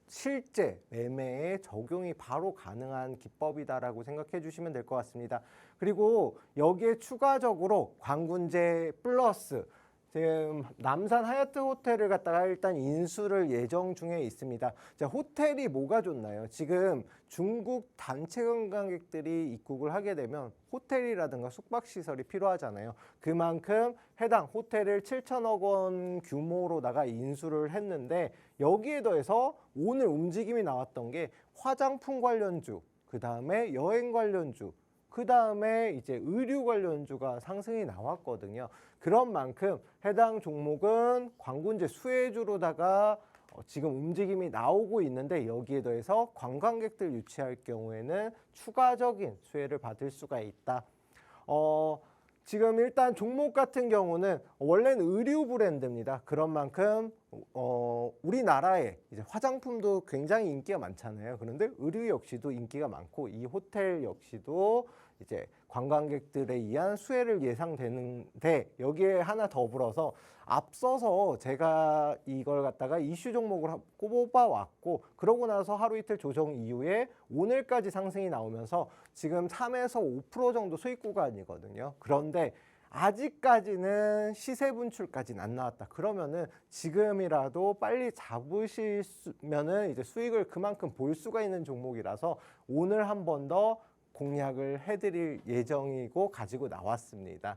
실제 매매에 적용이 바로 가능한 기법이다라고 생각해 주시면 될 것 같습니다. 그리고 여기에 추가적으로 광군제 플러스 지금 남산 하얏트 호텔을 갖다가 일단 인수를 예정 중에 있습니다. 자, 호텔이 뭐가 좋나요? 지금 중국 단체 관광객들이 입국을 하게 되면 호텔이라든가 숙박시설이 필요하잖아요. 그만큼 해당 호텔을 7천억 원 규모로다가 인수를 했는데 여기에 더해서 오늘 움직임이 나왔던 게 화장품 관련주, 그 다음에 여행 관련주, 그 다음에 이제 의류 관련주가 상승이 나왔거든요. 그런 만큼 해당 종목은 광군제 수혜주로다가 지금 움직임이 나오고 있는데 여기에 더해서 관광객들 유치할 경우에는 추가적인 수혜를 받을 수가 있다. 지금 일단 종목 같은 경우는 원래는 의류 브랜드입니다. 그런 만큼 우리나라에 이제 화장품도 굉장히 인기가 많잖아요. 그런데 의류 역시도 인기가 많고 이 호텔 역시도 이제 관광객들에 의한 수혜를 예상되는데 여기에 하나 더불어서 앞서서 제가 이걸 갖다가 이슈 종목을 뽑아왔고 그러고 나서 하루 이틀 조정 이후에 오늘까지 상승이 나오면서 지금 3에서 5% 정도 수익 구간이거든요. 그런데 아직까지는 시세 분출까지는 안 나왔다. 그러면은 지금이라도 빨리 잡으시면은 이제 수익을 그만큼 볼 수가 있는 종목이라서 오늘 한 번 더 공략을 해드릴 예정이고 가지고 나왔습니다.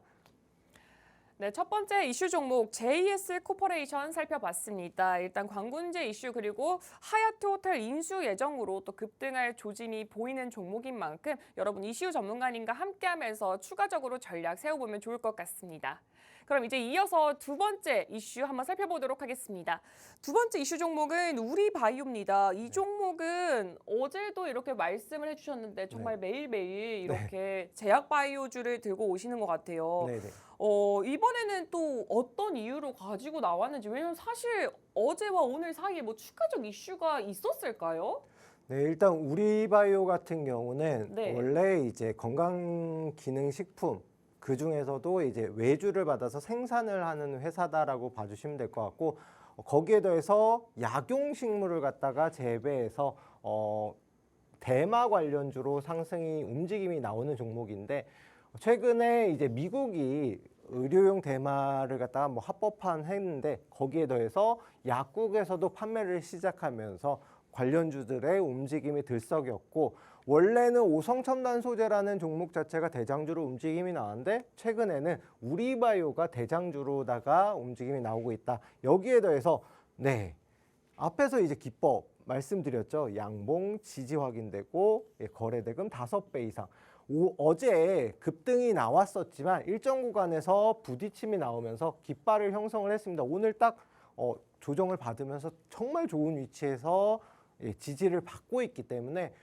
네, 첫 번째 이슈 종목 JS 코퍼레이션 살펴봤습니다. 일단 관군제 이슈 그리고 하얏트 호텔 인수 예정으로 또 급등할 조짐이 보이는 종목인 만큼 여러분 이슈 전문가님과 함께하면서 추가적으로 전략 세워보면 좋을 것 같습니다. 그럼 이제 이어서 두 번째 이슈 한번 살펴보도록 하겠습니다. 두 번째 이슈 종목은 우리바이오입니다. 이 종목은 어제도 이렇게 말씀을 해주셨는데 정말 매일매일 이렇게 제약바이오주를 들고 오시는 것 같아요. 네네. 이번에는 또 어떤 이유로 가지고 나왔는지, 왜냐면 사실 어제와 오늘 사이에 뭐 추가적 이슈가 있었을까요? 네, 일단 우리바이오 같은 경우는 네. 원래 이제 건강기능식품 그 중에서도 이제 외주를 받아서 생산을 하는 회사다라고 봐주시면 될 것 같고, 거기에 더해서 약용식물을 갖다가 재배해서 대마 관련주로 상승이 움직임이 나오는 종목인데, 최근에 이제 미국이 의료용 대마를 갖다가 뭐 합법화했는데 거기에 더해서 약국에서도 판매를 시작하면서 관련주들의 움직임이 들썩였고, 원래는 오성첨단 소재라는 종목 자체가 대장주로 움직임이 나왔는데 최근에는 우리바이오가 대장주로다가 움직임이 나오고 있다. 여기에 더해서 앞에서 이제 기법 말씀드렸죠. 양봉 지지 확인되고 거래대금 5배 이상. 어제 급등이 나왔었지만 일정 구간에서 부딪힘이 나오면서 깃발을 형성을 했습니다. 오늘 딱 조정을 받으면서 정말 좋은 위치에서 지지를 받고 있기 때문에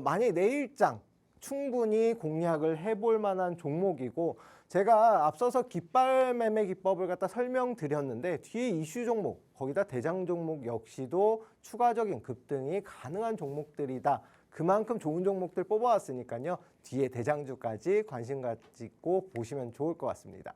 만약에 내일장 충분히 공략을 해볼 만한 종목이고, 제가 앞서서 깃발 매매 기법을 갖다 설명드렸는데 뒤에 이슈 종목, 거기다 대장 종목 역시도 추가적인 급등이 가능한 종목들이다. 그만큼 좋은 종목들 뽑아왔으니까요. 뒤에 대장주까지 관심 가지고 보시면 좋을 것 같습니다.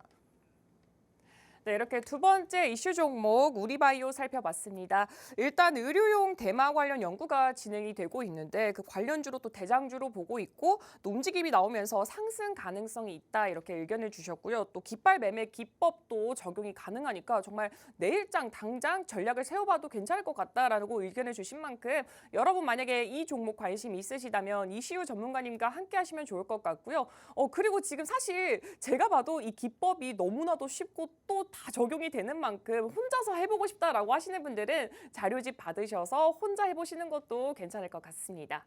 네, 이렇게 두 번째 이슈 종목 우리바이오 살펴봤습니다. 일단 의료용 대마 관련 연구가 진행이 되고 있는데 그 관련주로 또 대장주로 보고 있고, 또 움직임이 나오면서 상승 가능성이 있다 이렇게 의견을 주셨고요. 또 깃발 매매 기법도 적용이 가능하니까 정말 내일장 당장 전략을 세워봐도 괜찮을 것 같다라고 의견을 주신 만큼 여러분 만약에 이 종목 관심 있으시다면 이시우 전문가님과 함께 하시면 좋을 것 같고요. 그리고 지금 사실 제가 봐도 이 기법이 너무나도 쉽고 또 다 적용이 되는 만큼 혼자서 해보고 싶다라고 하시는 분들은 자료집 받으셔서 혼자 해보시는 것도 괜찮을 것 같습니다.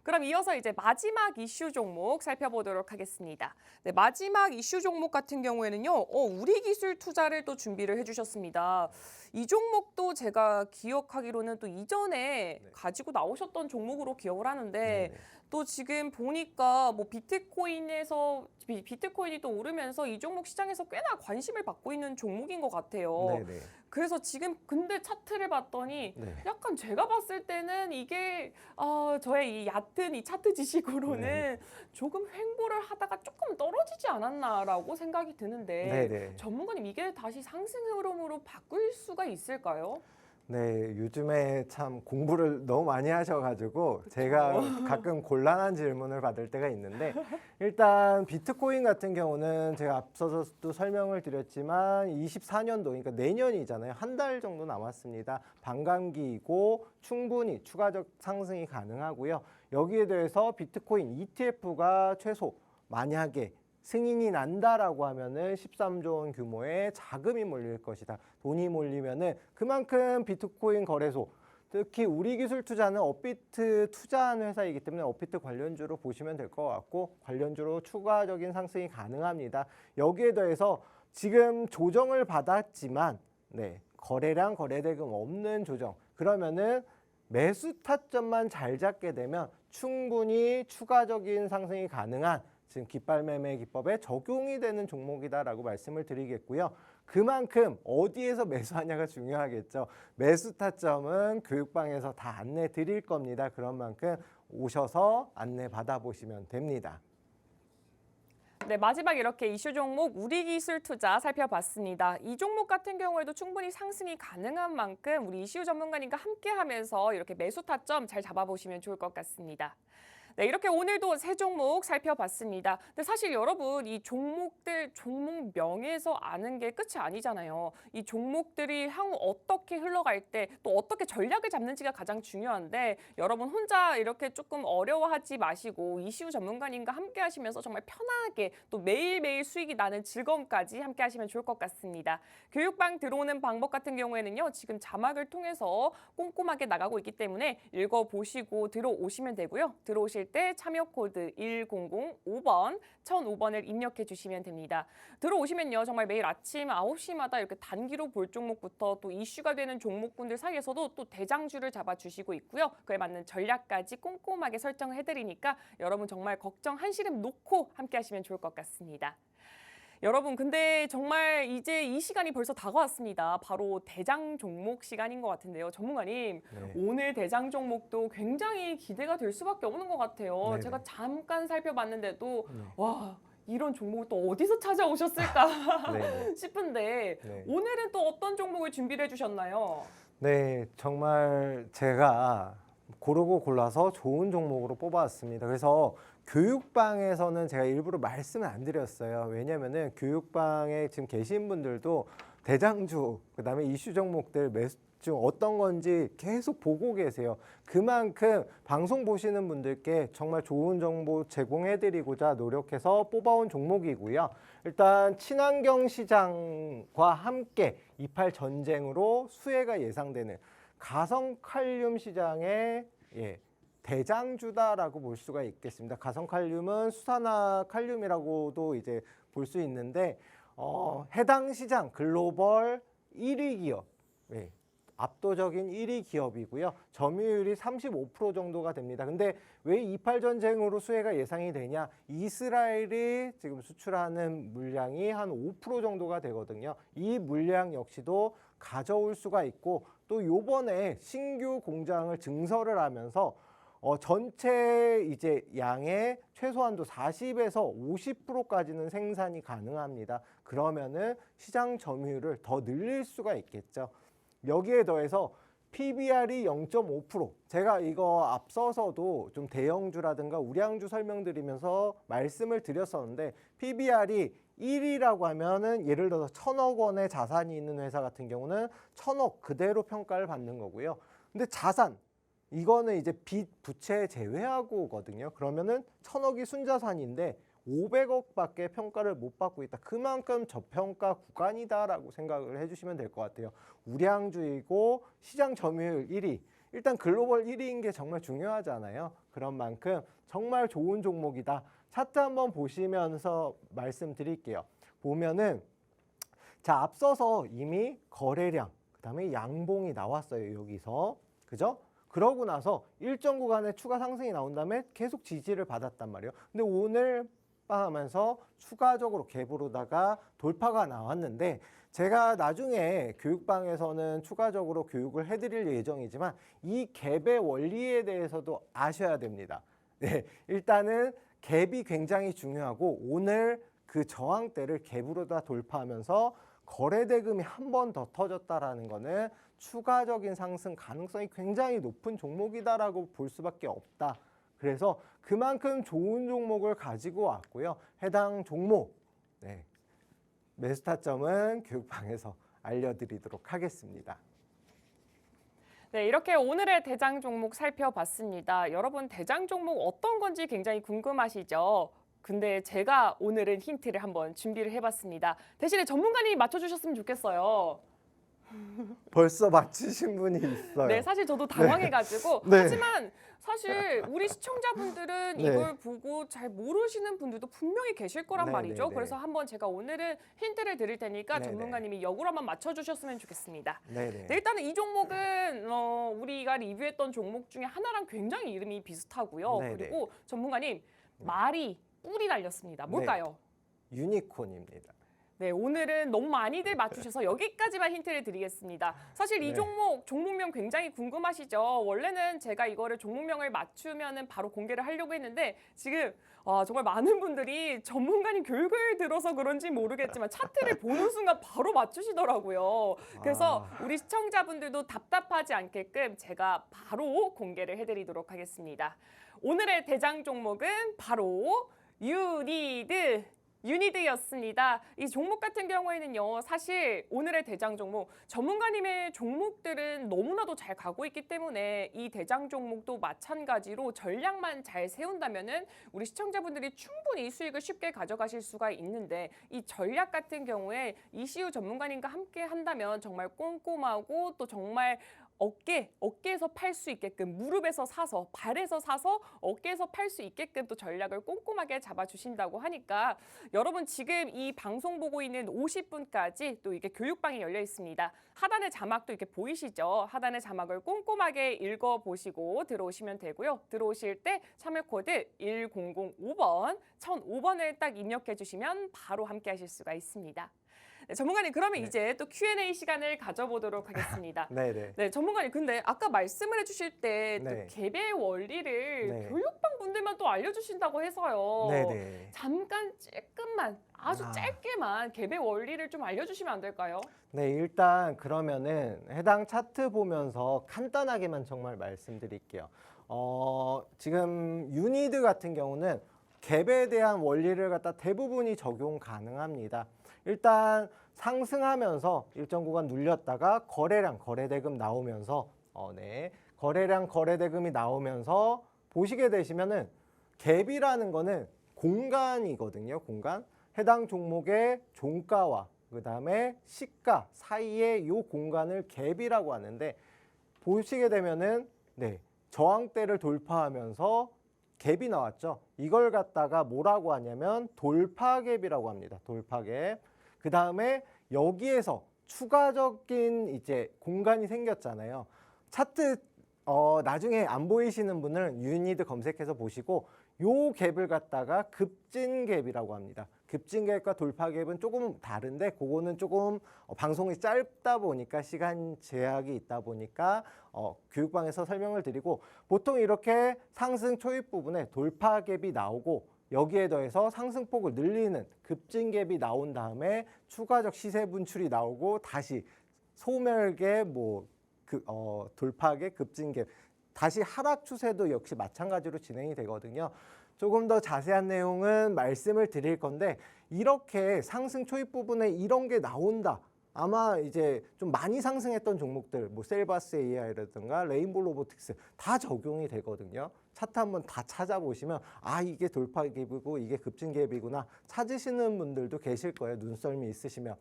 그럼 이어서 이제 마지막 이슈 종목 살펴보도록 하겠습니다. 네, 마지막 이슈 종목 같은 경우에는요, 우리기술 투자를 또 준비를 해주셨습니다. 이 종목도 제가 기억하기로는 또 이전에 가지고 나오셨던 종목으로 기억을 하는데, 또 지금 보니까 뭐 비트코인이 또 오르면서 이 종목 시장에서 꽤나 관심을 받고 있는 종목인 것 같아요. 네네. 그래서 지금 근데 차트를 봤더니 약간 제가 봤을 때는 이게 저의 이 얕은 이 차트 지식으로는 조금 횡보를 하다가 조금 떨어지지 않았나라고 생각이 드는데 전문가님, 이게 다시 상승 흐름으로 바꿀 수가 있을까요? 네, 요즘에 참 공부를 너무 많이 하셔가지고 제가 가끔 곤란한 질문을 받을 때가 있는데, 일단 비트코인 같은 경우는 제가 앞서서도 설명을 드렸지만 24년도, 그러니까 내년이잖아요. 한 달 정도 남았습니다. 반감기이고 충분히 추가적 상승이 가능하고요. 여기에 대해서 비트코인 ETF가 최소 만약에 승인이 난다라고 하면은 13조 원 규모의 자금이 몰릴 것이다. 돈이 몰리면은 그만큼 비트코인 거래소, 특히 우리기술투자는 업비트 투자하는 회사이기 때문에 업비트 관련주로 보시면 될 것 같고, 관련주로 추가적인 상승이 가능합니다. 여기에 더해서 지금 조정을 받았지만 거래량 거래대금 없는 조정, 그러면은 매수 타점만 잘 잡게 되면 충분히 추가적인 상승이 가능한 지금 깃발 매매 기법에 적용이 되는 종목이다라고 말씀을 드리겠고요. 그만큼 어디에서 매수하냐가 중요하겠죠. 매수 타점은 교육방에서 다 안내 드릴 겁니다. 그런 만큼 오셔서 안내 받아보시면 됩니다. 네, 마지막 이렇게 이슈 종목 우리기술 투자 살펴봤습니다. 이 종목 같은 경우에도 충분히 상승이 가능한 만큼 우리 이시우 전문가님과 함께하면서 이렇게 매수 타점 잘 잡아보시면 좋을 것 같습니다. 네, 이렇게 오늘도 세 종목 살펴봤습니다. 근데 사실 여러분 이 종목들 종목명에서 아는 게 끝이 아니잖아요. 이 종목들이 향후 어떻게 흘러갈 때 또 어떻게 전략을 잡는지가 가장 중요한데 여러분 혼자 이렇게 조금 어려워하지 마시고 이시우 전문가님과 함께 하시면서 정말 편하게 또 매일매일 수익이 나는 즐거움까지 함께 하시면 좋을 것 같습니다. 교육방 들어오는 방법 같은 경우에는요. 지금 자막을 통해서 꼼꼼하게 나가고 있기 때문에 읽어보시고 들어오시면 되고요. 들어오실 때 참여 코드 1005번, 1005번을 입력해 주시면 됩니다. 들어오시면요. 정말 매일 아침 9시마다 이렇게 단기로 볼 종목부터 또 이슈가 되는 종목군들 사이에서도 또 대장주를 잡아주시고 있고요. 그에 맞는 전략까지 꼼꼼하게 설정을 해드리니까 여러분 정말 걱정 한시름 놓고 함께 하시면 좋을 것 같습니다. 여러분 근데 정말 이제 이 시간이 벌써 다가왔습니다. 바로 대장 종목 시간인 것 같은데요. 전문가님, 네. 오늘 대장 종목도 굉장히 기대가 될 수밖에 없는 것 같아요. 네네. 제가 잠깐 살펴봤는데도 네. 와, 이런 종목을 또 어디서 찾아오셨을까 네. 싶은데 네. 오늘은 또 어떤 종목을 준비를 해주셨나요? 네, 정말 제가 고르고 골라서 좋은 종목으로 뽑아왔습니다. 그래서 교육방에서는 제가 일부러 말씀을 안 드렸어요. 왜냐면은 교육방에 지금 계신 분들도 대장주, 그다음에 이슈 종목들 매수 중 어떤 건지 계속 보고 계세요. 그만큼 방송 보시는 분들께 정말 좋은 정보 제공해드리고자 노력해서 뽑아온 종목이고요. 일단 친환경 시장과 함께 28 전쟁으로 수혜가 예상되는 가성칼륨 시장의 대장주다라고 볼 수가 있겠습니다. 가성칼륨은 수산화칼륨이라고도 이제 볼 수 있는데 해당 시장 글로벌 1위 기업, 압도적인 1위 기업이고요. 점유율이 35% 정도가 됩니다. 근데 왜 28 전쟁으로 수혜가 예상이 되냐? 이스라엘이 지금 수출하는 물량이 한 5% 정도가 되거든요. 이 물량 역시도 가져올 수가 있고 또 요번에 신규 공장을 증설을 하면서 전체 이제 양의 최소한도 40에서 50%까지는 생산이 가능합니다. 그러면은 시장 점유율을 더 늘릴 수가 있겠죠. 여기에 더해서 PBR이 0.5%. 제가 이거 앞서서도 좀 대형주라든가 우량주 설명드리면서 말씀을 드렸었는데 PBR이 1위라고 하면은 예를 들어서 1,000억 원의 자산이 있는 회사 같은 경우는 1,000억 그대로 평가를 받는 거고요. 근데 자산 이거는 이제 빚 부채 제외하고거든요. 그러면은 1,000억이 순자산인데 500억밖에 평가를 못 받고 있다. 그만큼 저평가 구간이다라고 생각을 해주시면 될 것 같아요. 우량주이고 시장 점유율 1위. 일단 글로벌 1위인 게 정말 중요하잖아요. 그런 만큼 정말 좋은 종목이다. 차트 한번 보시면서 말씀드릴게요. 보면은 자 앞서서 이미 거래량, 그다음에 양봉이 나왔어요. 여기서 그죠? 그러고 나서 일정 구간에 추가 상승이 나온 다음에 계속 지지를 받았단 말이에요. 근데 오늘 하면서 추가적으로 갭으로다가 돌파가 나왔는데 제가 나중에 교육방에서는 추가적으로 교육을 해드릴 예정이지만 이 갭의 원리에 대해서도 아셔야 됩니다. 네, 일단은 갭이 굉장히 중요하고 오늘 그 저항대를 갭으로다 돌파하면서 거래 대금이 한 번 더 터졌다라는 거는 추가적인 상승 가능성이 굉장히 높은 종목이다라고 볼 수밖에 없다. 그래서 그만큼 좋은 종목을 가지고 왔고요. 해당 종목 매수 타점은 교육방에서 알려드리도록 하겠습니다. 네, 이렇게 오늘의 대장 종목 살펴봤습니다. 여러분 대장 종목 어떤 건지 굉장히 궁금하시죠? 근데 제가 오늘은 힌트를 한번 준비를 해봤습니다. 대신에 전문가님이 맞춰주셨으면 좋겠어요. 벌써 맞히신 분이 있어요. 네, 사실 저도 당황해가지고 네. 하지만 사실 우리 시청자분들은 네. 이걸 보고 잘 모르시는 분들도 분명히 계실 거란 네, 말이죠. 네, 네. 그래서 한번 제가 오늘은 힌트를 드릴 테니까 네, 전문가님이 역으로 한번 맞춰주셨으면 좋겠습니다. 네네. 네, 일단은 이 종목은 우리가 리뷰했던 종목 중에 하나랑 굉장히 이름이 비슷하고요. 네네. 그리고 전문가님 말이 뿔이 달렸습니다. 뭘까요? 유니콘입니다. 네, 오늘은 너무 많이들 맞추셔서 여기까지만 힌트를 드리겠습니다. 사실 이 네. 종목명 굉장히 궁금하시죠? 원래는 제가 이거를 종목명을 맞추면은 바로 공개를 하려고 했는데 지금 정말 많은 분들이 전문가님 교육을 들어서 그런지 모르겠지만 차트를 보는 순간 바로 맞추시더라고요. 그래서 우리 시청자분들도 답답하지 않게끔 제가 바로 공개를 해드리도록 하겠습니다. 오늘의 대장 종목은 바로 유니드였습니다. 이 종목 같은 경우에는요, 사실 오늘의 대장 종목, 전문가님의 종목들은 너무나도 잘 가고 있기 때문에 이 대장 종목도 마찬가지로 전략만 잘 세운다면은 우리 시청자분들이 충분히 수익을 쉽게 가져가실 수가 있는데 이 전략 같은 경우에 이시우 전문가님과 함께 한다면 정말 꼼꼼하고 또 정말 어깨에서 팔 수 있게끔 무릎에서 사서 발에서 사서 어깨에서 팔 수 있게끔 또 전략을 꼼꼼하게 잡아주신다고 하니까 여러분 지금 이 방송 보고 있는 50분까지 또 이게 교육방이 열려 있습니다. 하단에 자막도 이렇게 보이시죠? 하단의 자막을 꼼꼼하게 읽어보시고 들어오시면 되고요. 들어오실 때 참여 코드 1005번, 1005번을 딱 입력해 주시면 바로 함께 하실 수가 있습니다. 네, 전문가님 그러면 이제 또 Q&A 시간을 가져보도록 하겠습니다. 네네. 네, 전문가님 근데 아까 말씀을 해주실 때 또 네. 개별 원리를 네. 교육방 분들만 또 알려주신다고 해서요. 네네. 잠깐 조금만 아주 짧게만 개별 원리를 좀 알려주시면 안 될까요? 네, 일단 그러면은 해당 차트 보면서 간단하게만 정말 말씀드릴게요. 지금 유니드 같은 경우는 갭에 대한 원리를 갖다 대부분이 적용 가능합니다. 일단 상승하면서 일정 구간 눌렸다가 거래량, 거래대금 나오면서 거래량, 거래대금이 나오면서 보시게 되시면은 갭이라는 거는 공간이거든요. 공간. 해당 종목의 종가와 그다음에 시가 사이의 요 공간을 갭이라고 하는데 보시게 되면은 저항대를 돌파하면서 갭이 나왔죠. 이걸 갖다가 뭐라고 하냐면 돌파갭이라고 합니다. 돌파갭. 그 다음에 여기에서 추가적인 이제 공간이 생겼잖아요. 차트 나중에 안 보이시는 분은 유니드 검색해서 보시고 요 갭을 갖다가 급진갭이라고 합니다. 급진갭과 돌파갭은 조금 다른데 그거는 조금 방송이 짧다 보니까 시간 제약이 있다 보니까 교육방에서 설명을 드리고 보통 이렇게 상승 초입 부분에 돌파갭이 나오고 여기에 더해서 상승폭을 늘리는 급진갭이 나온 다음에 추가적 시세 분출이 나오고 다시 소멸갭 돌파갭 급진갭 다시 하락 추세도 역시 마찬가지로 진행이 되거든요. 조금 더 자세한 내용은 말씀을 드릴 건데 이렇게 상승 초입 부분에 이런 게 나온다. 아마 이제 좀 많이 상승했던 종목들, 셀바스 AI라든가 레인보우 로보틱스 다 적용이 되거든요. 차트 한번 다 찾아보시면 이게 돌파갭이고 이게 급진갭이구나 찾으시는 분들도 계실 거예요. 눈썰미 있으시면.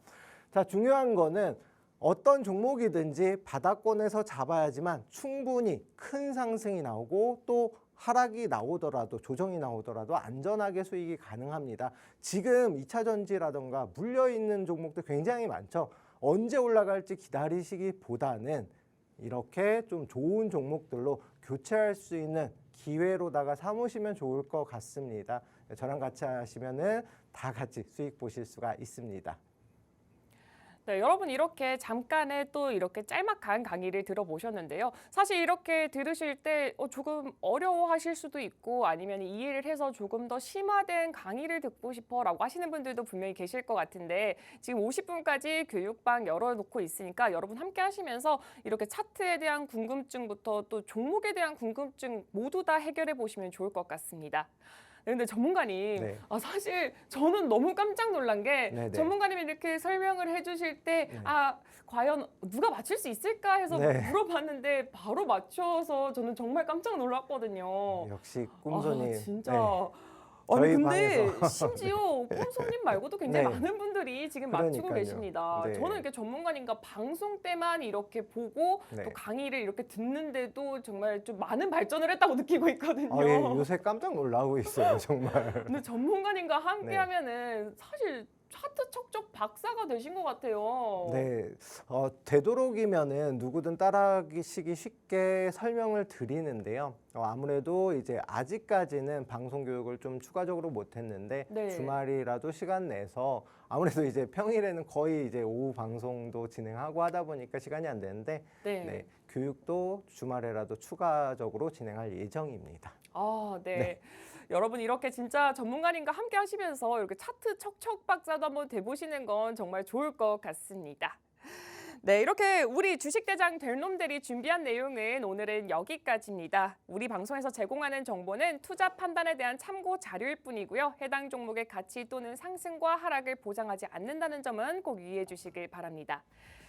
자, 중요한 거는 어떤 종목이든지 바닥권에서 잡아야지만 충분히 큰 상승이 나오고 또 하락이 나오더라도 조정이 나오더라도 안전하게 수익이 가능합니다. 지금 2차 전지라든가 물려있는 종목도 굉장히 많죠. 언제 올라갈지 기다리시기보다는 이렇게 좀 좋은 종목들로 교체할 수 있는 기회로다가 삼으시면 좋을 것 같습니다. 저랑 같이 하시면은 다 같이 수익 보실 수가 있습니다. 네, 여러분 이렇게 잠깐의 또 이렇게 짤막한 강의를 들어보셨는데요. 사실 이렇게 들으실 때 조금 어려워하실 수도 있고 아니면 이해를 해서 조금 더 심화된 강의를 듣고 싶어라고 하시는 분들도 분명히 계실 것 같은데 지금 50분까지 교육방 열어놓고 있으니까 여러분 함께 하시면서 이렇게 차트에 대한 궁금증부터 또 종목에 대한 궁금증 모두 다 해결해 보시면 좋을 것 같습니다. 근데 전문가님, 사실 저는 너무 깜짝 놀란 게 전문가님이 이렇게 설명을 해주실 때 과연 누가 맞출 수 있을까 해서 물어봤는데 바로 맞춰서 저는 정말 깜짝 놀랐거든요. 역시 꿈손님. 진짜. 아니 근데 심지어 꿈손님 말고도 굉장히 많은 분들이 지금 맞추고 계십니다. 저는 이렇게 전문가님과 방송 때만 이렇게 보고 또 강의를 이렇게 듣는데도 정말 좀 많은 발전을 했다고 느끼고 있거든요. 요새 깜짝 놀라고 있어요, 정말. 근데 전문가님과 함께 하면은 사실 차트 척척 박사가 되신 것 같아요. 네, 되도록이면은 누구든 따라하기 쉽게 설명을 드리는데요. 아무래도 이제 아직까지는 방송 교육을 좀 추가적으로 못했는데 네. 주말이라도 시간 내서 아무래도 이제 평일에는 거의 이제 오후 방송도 진행하고 하다 보니까 시간이 안 되는데 네. 네, 교육도 주말에라도 추가적으로 진행할 예정입니다. 아, 네. 네. 여러분 이렇게 진짜 전문가님과 함께 하시면서 이렇게 차트 척척 박사도 한번 돼보시는 건 정말 좋을 것 같습니다. 네, 이렇게 우리 주식대장 될 놈들이 준비한 내용은 오늘은 여기까지입니다. 우리 방송에서 제공하는 정보는 투자 판단에 대한 참고 자료일 뿐이고요. 해당 종목의 가치 또는 상승과 하락을 보장하지 않는다는 점은 꼭 유의해 주시길 바랍니다.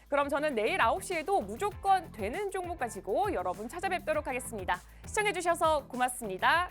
그럼 저는 내일 9시에도 무조건 되는 종목 가지고 여러분 찾아뵙도록 하겠습니다. 시청해 주셔서 고맙습니다.